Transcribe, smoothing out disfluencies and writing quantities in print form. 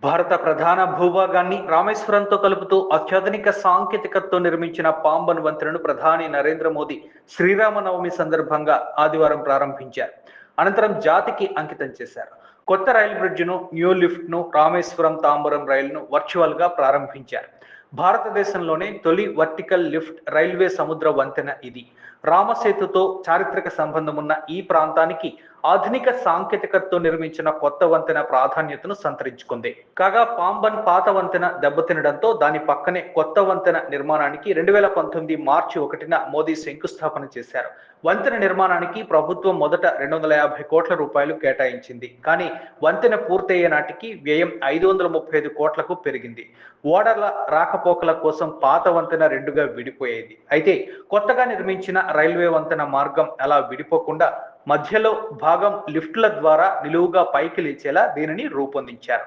భారత ప్రధాన భూభాగాన్ని రామేశ్వరంతో కలుపుతూ అత్యాధునిక సాంకేతికతతో నిర్మించిన పాంబన్ వంతెనను ప్రధాని నరేంద్ర మోదీ శ్రీరామనవమి సందర్భంగా ఆదివారం ప్రారంభించారు. అనంతరం జాతికి అంకితం చేశారు. కొత్త రైలు బ్రిడ్జ్ను, న్యూ లిఫ్ట్ను, రామేశ్వరం తాంబరం రైలును వర్చువల్గా ప్రారంభించారు. భారతదేశంలోనే తొలి వర్టికల్ లిఫ్ట్ రైల్వే సముద్ర వంతెన ఇది. రామసేతుతో చారిత్రక సంబంధం ఉన్న ఈ ప్రాంతానికి ఆధునిక సాంకేతికతతో నిర్మించిన కొత్త వంతెన ప్రాధాన్యతను సంతరించుకుంది. కాగా పాంబన్ పాత వంతెన దెబ్బతినడంతో దాని పక్కనే కొత్త వంతెన నిర్మాణానికి 2019 మార్చి 1న మోదీ శంకుస్థాపన చేశారు. వంతెన నిర్మాణానికి ప్రభుత్వం మొదట 250 కోట్ల రూపాయలు కేటాయించింది. కానీ వంతెన పూర్తయ్యే నాటికి వ్యయం 535 కోట్లకు పెరిగింది. ఓడల రాకపోకల కోసం పాత వంతెన రెండుగా విడిపోయేది. అయితే కొత్తగా నిర్మించిన రైల్వే వంతెన మార్గం అలా విడిపోకుండా మధ్యలో భాగం లిఫ్ట్ల ద్వారా నిలువుగా పైకి లేచేలా దీనిని రూపొందించారు.